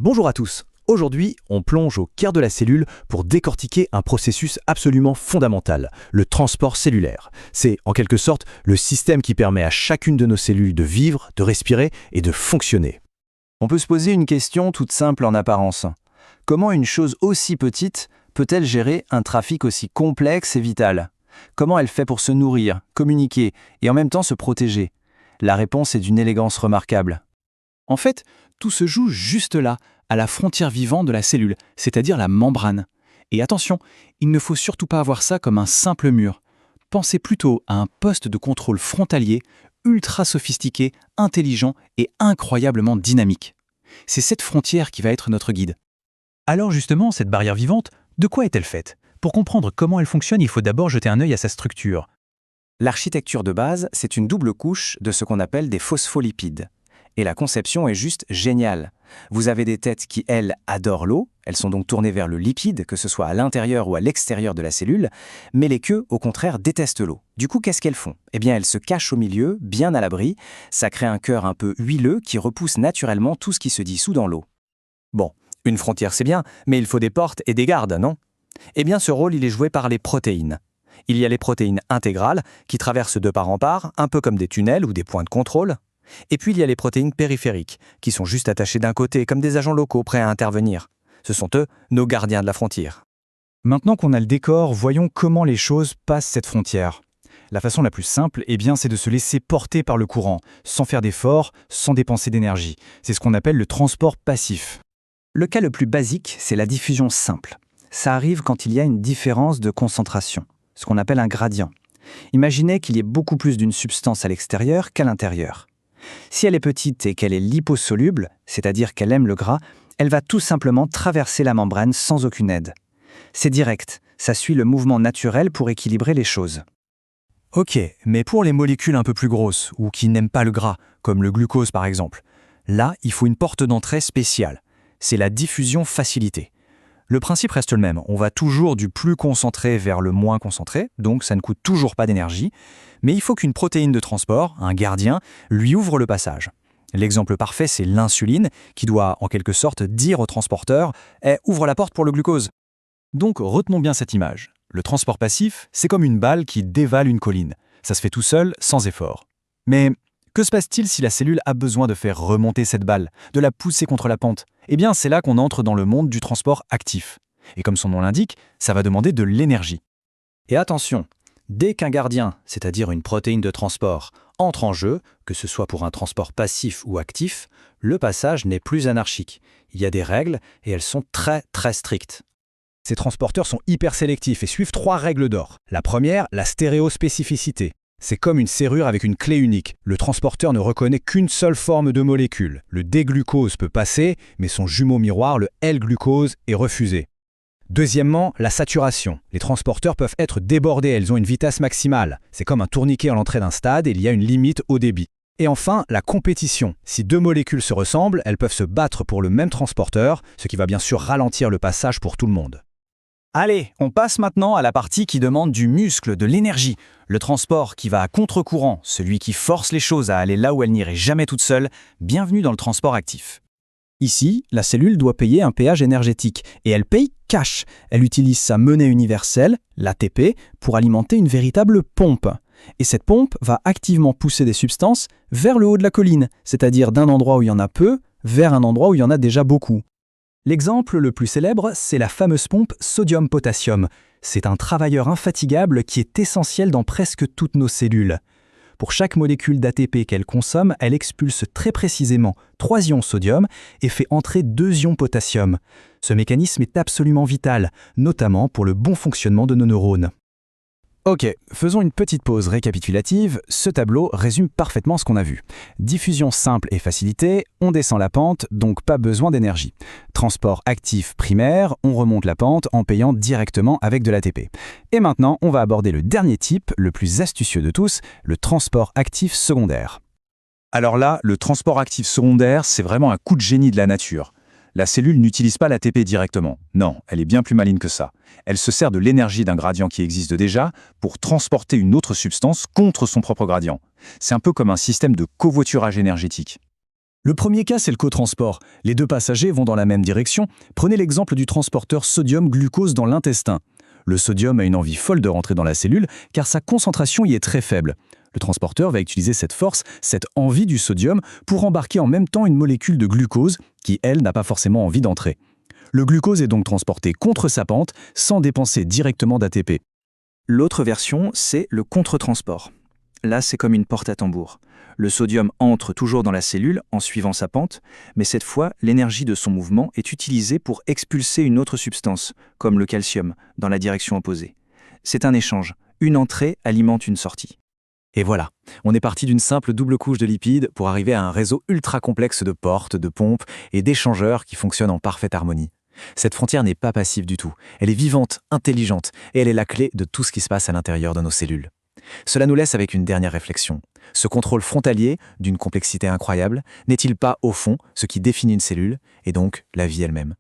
Bonjour à tous. Aujourd'hui, on plonge au cœur de la cellule pour décortiquer un processus absolument fondamental, le transport cellulaire. C'est en quelque sorte le système qui permet à chacune de nos cellules de vivre, de respirer et de fonctionner. On peut se poser une question toute simple en apparence. Comment une chose aussi petite peut-elle gérer un trafic aussi complexe et vital? Comment elle fait pour se nourrir, communiquer et en même temps se protéger? La réponse est d'une élégance remarquable. En fait, tout se joue juste là, à la frontière vivante de la cellule, c'est-à-dire la membrane. Et attention, il ne faut surtout pas voir ça comme un simple mur. Pensez plutôt à un poste de contrôle frontalier, ultra sophistiqué, intelligent et incroyablement dynamique. C'est cette frontière qui va être notre guide. Alors justement, cette barrière vivante, de quoi est-elle faite? Pour comprendre comment elle fonctionne, il faut d'abord jeter un œil à sa structure. L'architecture de base, c'est une double couche de ce qu'on appelle des phospholipides. Et la conception est juste géniale. Vous avez des têtes qui, elles, adorent l'eau, elles sont donc tournées vers le lipide, que ce soit à l'intérieur ou à l'extérieur de la cellule, mais les queues, au contraire, détestent l'eau. Du coup, qu'est-ce qu'elles font? Eh bien, elles se cachent au milieu, bien à l'abri, ça crée un cœur un peu huileux qui repousse naturellement tout ce qui se dissout dans l'eau. Bon, une frontière c'est bien, mais il faut des portes et des gardes, non? Eh bien, ce rôle, il est joué par les protéines. Il y a les protéines intégrales, qui traversent de part en part, un peu comme des tunnels ou des points de contrôle. Et puis il y a les protéines périphériques, qui sont juste attachées d'un côté, comme des agents locaux prêts à intervenir. Ce sont eux, nos gardiens de la frontière. Maintenant qu'on a le décor, voyons comment les choses passent cette frontière. La façon la plus simple, c'est de se laisser porter par le courant, sans faire d'efforts, sans dépenser d'énergie. C'est ce qu'on appelle le transport passif. Le cas le plus basique, c'est la diffusion simple. Ça arrive quand il y a une différence de concentration, ce qu'on appelle un gradient. Imaginez qu'il y ait beaucoup plus d'une substance à l'extérieur qu'à l'intérieur. Si elle est petite et qu'elle est liposoluble, c'est-à-dire qu'elle aime le gras, elle va tout simplement traverser la membrane sans aucune aide. C'est direct, ça suit le mouvement naturel pour équilibrer les choses. Ok, mais pour les molécules un peu plus grosses, ou qui n'aiment pas le gras, comme le glucose par exemple, là, il faut une porte d'entrée spéciale. C'est la diffusion facilitée. Le principe reste le même, on va toujours du plus concentré vers le moins concentré, donc ça ne coûte toujours pas d'énergie, mais il faut qu'une protéine de transport, un gardien, lui ouvre le passage. L'exemple parfait, c'est l'insuline, qui doit en quelque sorte dire au transporteur « ouvre la porte pour le glucose ». Donc retenons bien cette image. Le transport passif, c'est comme une balle qui dévale une colline. Ça se fait tout seul, sans effort. Mais que se passe-t-il si la cellule a besoin de faire remonter cette balle, de la pousser contre la pente? Eh bien, c'est là qu'on entre dans le monde du transport actif. Et comme son nom l'indique, ça va demander de l'énergie. Et attention, dès qu'un gardien, c'est-à-dire une protéine de transport, entre en jeu, que ce soit pour un transport passif ou actif, le passage n'est plus anarchique. Il y a des règles et elles sont très très strictes. Ces transporteurs sont hyper sélectifs et suivent 3 règles d'or. La première, la stéréospécificité. C'est comme une serrure avec une clé unique. Le transporteur ne reconnaît qu'une seule forme de molécule. Le D-glucose peut passer, mais son jumeau miroir, le L-glucose, est refusé. Deuxièmement, la saturation. Les transporteurs peuvent être débordés, elles ont une vitesse maximale. C'est comme un tourniquet à l'entrée d'un stade et il y a une limite au débit. Et enfin, la compétition. Si 2 molécules se ressemblent, elles peuvent se battre pour le même transporteur, ce qui va bien sûr ralentir le passage pour tout le monde. Allez, on passe maintenant à la partie qui demande du muscle, de l'énergie. Le transport qui va à contre-courant, celui qui force les choses à aller là où elles n'iraient jamais toutes seules. Bienvenue dans le transport actif. Ici, la cellule doit payer un péage énergétique, et elle paye cash. Elle utilise sa monnaie universelle, l'ATP, pour alimenter une véritable pompe. Et cette pompe va activement pousser des substances vers le haut de la colline, c'est-à-dire d'un endroit où il y en a peu, vers un endroit où il y en a déjà beaucoup. L'exemple le plus célèbre, c'est la fameuse pompe sodium-potassium. C'est un travailleur infatigable qui est essentiel dans presque toutes nos cellules. Pour chaque molécule d'ATP qu'elle consomme, elle expulse très précisément 3 ions sodium et fait entrer 2 ions potassium. Ce mécanisme est absolument vital, notamment pour le bon fonctionnement de nos neurones. Ok, faisons une petite pause récapitulative. Ce tableau résume parfaitement ce qu'on a vu. Diffusion simple et facilitée, on descend la pente, donc pas besoin d'énergie. Transport actif primaire, on remonte la pente en payant directement avec de l'ATP. Et maintenant, on va aborder le dernier type, le plus astucieux de tous, le transport actif secondaire. Alors là, le transport actif secondaire, c'est vraiment un coup de génie de la nature. La cellule n'utilise pas l'ATP directement. Non, elle est bien plus maligne que ça. Elle se sert de l'énergie d'un gradient qui existe déjà pour transporter une autre substance contre son propre gradient. C'est un peu comme un système de covoiturage énergétique. Le premier cas, c'est le cotransport. Les deux passagers vont dans la même direction. Prenez l'exemple du transporteur sodium-glucose dans l'intestin. Le sodium a une envie folle de rentrer dans la cellule car sa concentration y est très faible. Le transporteur va utiliser cette force, cette envie du sodium, pour embarquer en même temps une molécule de glucose qui, elle, n'a pas forcément envie d'entrer. Le glucose est donc transporté contre sa pente sans dépenser directement d'ATP. L'autre version, c'est le contre-transport. Là, c'est comme une porte à tambour. Le sodium entre toujours dans la cellule en suivant sa pente, mais cette fois, l'énergie de son mouvement est utilisée pour expulser une autre substance, comme le calcium, dans la direction opposée. C'est un échange. Une entrée alimente une sortie. Et voilà, on est parti d'une simple double couche de lipides pour arriver à un réseau ultra complexe de portes, de pompes et d'échangeurs qui fonctionnent en parfaite harmonie. Cette frontière n'est pas passive du tout, elle est vivante, intelligente, et elle est la clé de tout ce qui se passe à l'intérieur de nos cellules. Cela nous laisse avec une dernière réflexion. Ce contrôle frontalier, d'une complexité incroyable, n'est-il pas, au fond, ce qui définit une cellule, et donc la vie elle-même ?